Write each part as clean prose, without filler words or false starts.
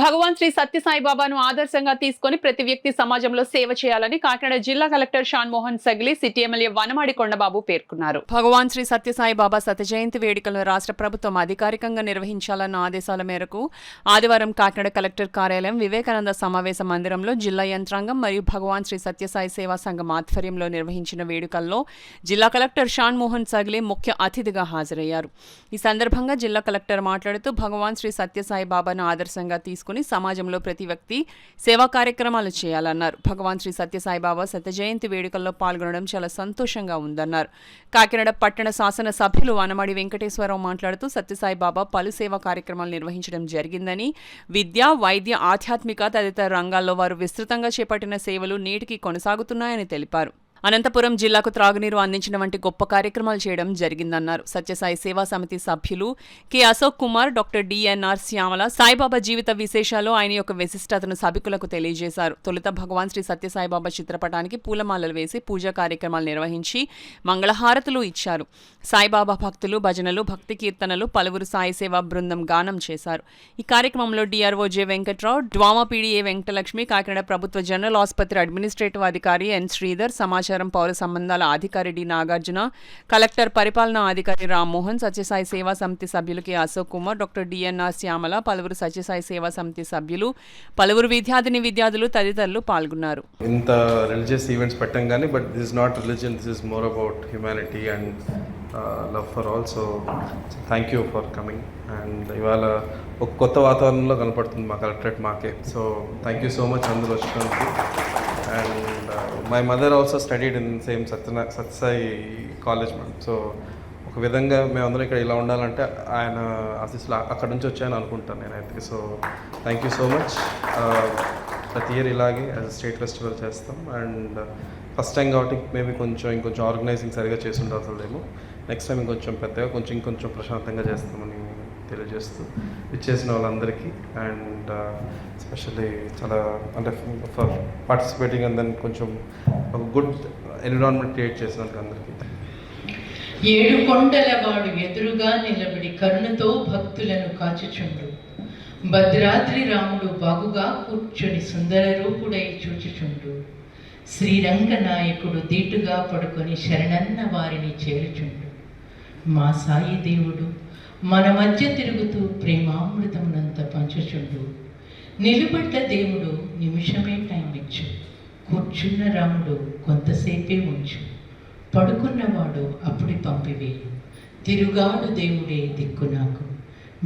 భగవాన్ శ్రీ సత్యసాయిబాబాను ఆదర్శంగా తీసుకొని ప్రతి వ్యక్తి సమాజంలో సేవ చేయాలని కాకినాడ జిల్లా collector Shan Mohan Sagili city MLA Vanamadi Kondababu పేర్కొన్నారు. భగవాన్ శ్రీ సత్యసాయిబాబా శత జయంతి వేడుకలను రాష్ట్ర ప్రభుత్వం అధికారికంగా నిర్వహించాలన్న ఆదేశాల మేరకు ఆదివారం కాకినాడ కలెక్టర్ కార్యాలయం వివేకానంద సమావేశ మందిరంలో జిల్లా యంత్రాంగం మరియు భగవాన్ శ్రీ సత్యసాయి సేవా సంఘం ఆధ్వర్యంలో నిర్వహించిన వేడుకల్లో జిల్లా కలెక్టర్ షాన్ మోహన్ సగిలి ముఖ్య అతిథిగా హాజరయ్యారు. ఈ సందర్భంగా జిల్లా కలెక్టర్ మాట్లాడుతూ భగవాన్ శ్రీ సత్యసాయిబాబాను ఆదర్శంగా తీసుకుని సమాజంలో ప్రతి వ్యక్తి సేవా కార్యక్రమాలు చేయాలన్నారు. భగవాన్ శ్రీ సత్యసాయిబాబా శత జయంతి వేడుకల్లో పాల్గొనడం చాలా సంతోషంగా ఉందన్నారు. కాకినాడ పట్టణ శాసన సభ్యులు వనమాడి వెంకటేశ్వరరావు మాట్లాడుతూ సత్యసాయిబాబా పలు సేవా కార్యక్రమాలు నిర్వహించడం జరిగిందని, విద్య, వైద్య, ఆధ్యాత్మిక తదితర రంగాల్లో వారు విస్తృతంగా చేపట్టిన సేవలు నేటికి కొనసాగుతున్నాయని తెలిపారు. అనంతపురం జిల్లాకు త్రాగునీరు అందించిన వంటి గొప్ప కార్యక్రమాలు చేయడం జరిగిందన్నారు. సత్యసాయి సేవా సమితి సభ్యులు K Ashok Kumar, doctor D N R Shyamala Saibaba జీవిత విశేషాలు, ఆయన యొక్క విశిష్టతను సభికులకు తెలియజేశారు. తొలుత భగవాన్ శ్రీ సత్యసాయిబాబా చిత్రపటానికి పూలమాలలు వేసి పూజా కార్యక్రమాలు నిర్వహించి మంగళహారతులు ఇచ్చారు. సాయిబాబా భక్తులు భజనలు, భక్తి కీర్తనలు, పలువురు సాయి సేవా బృందం గానం చేశారు. ఈ కార్యక్రమంలో DRO J Venkatrao, DWAMA PDA Venkatalakshmi, Kakinada ప్రభుత్వ జనరల్ ఆసుపత్రి అడ్మినిస్ట్రేటివ్ అధికారి ఎన్ శ్రీధర్, సమాచారం పౌర సంబంధాల అధికారి డి నాగార్జున, కలెక్టర్ పరిపాలనా అధికారి రామ్మోహన్, సత్యసాయి సేవా సమితి సభ్యులు K Ashok Kumar, doctor D N R Shyamala, పలువురు సత్యసాయి సేవా సమితి సభ్యులు, పలువురు విద్యార్థులు తదితరులు పాల్గొన్నారు. ఇంత రిలీజియస్ ఈవెంట్స్ పెట్టం కానీ but this is not religion, this is more about humanity and love for all. So thank you for coming. And ఇవాళ ఒక కొత్త వాతావరణంలో కనపడుతుంది మా కలెక్టరేట్ మాకే. So thank you so much అందరూ వచ్చినందుకు. And my mother also studied in same Sathya Sai college ma'am. So ఒక విధంగా మేమందరం ఇక్కడ ఇలా ఉండాలంటే ఆయన ఆశీస్సులు అక్కడ నుంచి వచ్చాయని అనుకుంటాను నేనైతే. So thank you so much. ప్రతి ఇయర్ ఇలాగే యాజ్ అ స్టేట్ ఫెస్టివల్ చేస్తాం. అండ్ ఫస్ట్ టైం కాబట్టి మేబీ ఇంకొంచెం ఆర్గనైజింగ్ సరిగా చేసి ఉండాల్సిందేమో. నెక్స్ట్ టైం ఇంకొంచెం పెద్దగా ఇంకొంచెం ప్రశాంతంగా చేస్తామని తెలియజేస్తూ ఇచ్చేసిన వాళ్ళందరికీ అండ్ ఎస్పెషల్లీ చాలా అంటే ఫర్ పార్టిసిపేటింగ్ అండ్ దెన్ కొంచెం ఒక గుడ్ ఎన్విరాన్మెంట్ క్రియేట్ చేసినందుకు అందరికీ. ఏడు కొండల వాడు ఎదురుగా నిలబడి కరుణతో భక్తులను కాచుచుండు, భద్రాద్రి రాముడు బాగుగా కూర్చొని సుందర రూపుడై చూచుచుండు, శ్రీరంగ నాయకుడు దీటుగా పడుకొని శరణన్న వారిని చేరుచుండు, మా సాయి దేవుడు మన మధ్య తిరుగుతూ ప్రేమామృతమునంత పంచుచుండు, నిలబడ్డ దేవుడు నిమిషమే టైం ఇచ్చు, కూర్చున్న రాముడు కొంతసేపే ఉంచు, పడుకున్నవాడు అప్పుడే పంపివేయు, తిరుగాడు దేవుడే దిక్కు నాకు.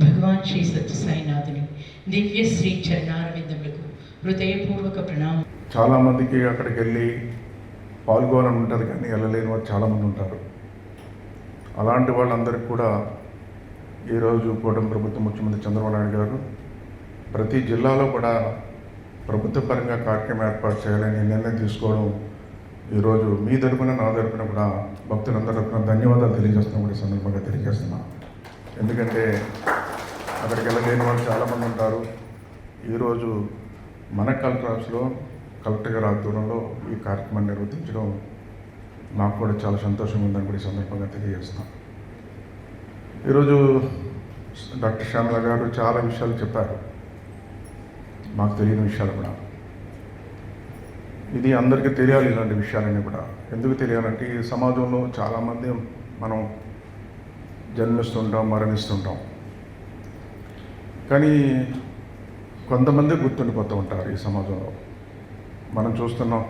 భగవాన్ శ్రీ సత్యసాయినాథుని దివ్య శ్రీ చరణారవిందములకు హృదయపూర్వక ప్రణామం. చాలామందికి అక్కడికి వెళ్ళి పాల్గొనాలని ఉంటుంది కానీ వెళ్ళలేని వారు చాలామంది ఉంటారు. అలాంటి వాళ్ళందరికీ కూడా ఈరోజు కూటమి ప్రభుత్వం ముఖ్యమంత్రి చంద్రబాబు నాయుడు గారు ప్రతి జిల్లాలో కూడా ప్రభుత్వ పరంగా కార్యక్రమం ఏర్పాటు చేయాలని నిర్ణయం తీసుకోవడం ఈరోజు మీ తరపున నా తరపున కూడా భక్తులందరి తరపున ధన్యవాదాలు తెలియజేస్తున్నాం కూడా సందర్భంగా తెలియజేస్తున్నాం. ఎందుకంటే అక్కడికి వెళ్ళలేని వాళ్ళు చాలామంది ఉంటారు. ఈరోజు మన కలెక్టర్ ఆఫీస్లో కలెక్టర్ గారి ఆధ్వర్యంలో ఈ కార్యక్రమాన్ని నిర్వర్తించడం నాకు కూడా చాలా సంతోషంగా ఉందని కూడా ఈ సందర్భంగా తెలియజేస్తున్నాం. ఈరోజు డాక్టర్ శ్యామల గారు చాలా విషయాలు చెప్పారు, మాకు తెలియని విషయాలు కూడా. ఇది అందరికీ తెలియాలి ఇలాంటి విషయాలన్నీ కూడా. ఎందుకు తెలియాలంటే ఈ సమాజంలో చాలామంది మనం జన్మిస్తుంటాం, మరణిస్తుంటాం, కానీ కొంతమంది గుర్తుండిపోతూ ఉంటారు ఈ సమాజంలో. మనం చూస్తున్నాం,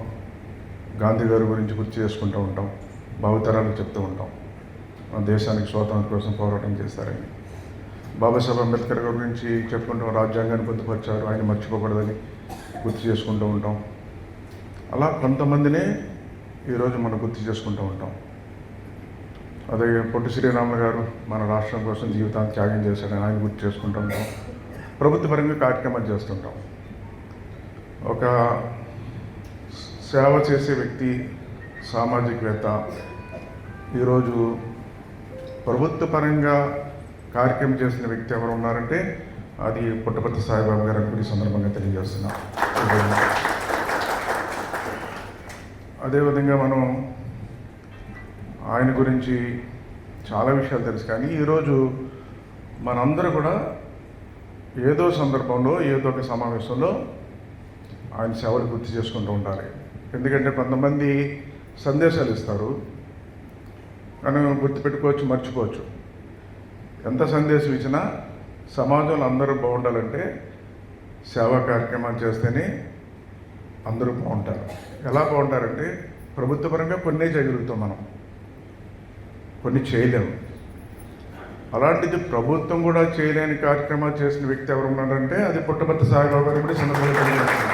గాంధీ గారి గురించి గుర్తు చేసుకుంటూ ఉంటాం, భావితరాలకు చెప్తూ ఉంటాం మన దేశానికి స్వాతంత్రం కోసం పోరాటం చేస్తారని. బాబాసాహెబ్ అంబేద్కర్ గారి గురించి చెప్పుకుంటాం, రాజ్యాంగాన్ని పొందుపరిచారు, ఆయన మర్చిపోకూడదని గుర్తు చేసుకుంటూ ఉంటాం. అలా కొంతమందినే ఈరోజు మనం గుర్తు చేసుకుంటూ ఉంటాం. అదే పొట్టి శ్రీరాములు గారు మన రాష్ట్రం కోసం జీవితాన్ని త్యాగం చేశారని ఆయన గుర్తు చేసుకుంటూ ఉంటాం. ప్రభుత్వ పరంగా కార్యక్రమాలు చేస్తుంటాం. ఒక సేవ చేసే వ్యక్తి, సామాజికవేత్త ఈరోజు ప్రభుత్వ పరంగా కార్యక్రమం చేసిన వ్యక్తి ఎవరు ఉన్నారంటే అది పుట్టపర్తి సాయిబాబా గారు అని కూడా సందర్భంగా తెలియజేస్తున్నాం. అదేవిధంగా మనం ఆయన గురించి చాలా విషయాలు తెలుసు, కానీ ఈరోజు మనందరూ కూడా ఏదో సందర్భంలో ఏదో ఒక సమావేశంలో ఆయన సేవలు గుర్తు చేసుకుంటూ ఉండాలి. ఎందుకంటే కొంతమంది సందేశాలు ఇస్తారు, కానీ గుర్తుపెట్టుకోవచ్చు, మర్చిపోవచ్చు. ఎంత సందేశం ఇచ్చినా సమాజంలో అందరూ బాగుండాలంటే సేవా కార్యక్రమాలు చేస్తేనే అందరూ బాగుంటారు. ఎలా బాగుంటారంటే ప్రభుత్వపరంగా కొన్నే చేయగలుగుతాం, మనం కొన్ని చేయలేము. అలాంటిది ప్రభుత్వం కూడా చేయలేని కార్యక్రమాలు చేసిన వ్యక్తి ఎవరు ఉన్నారంటే అది పుట్టపర్తి సాయిబాబా గారు కూడా చిన్నపిల్లలు.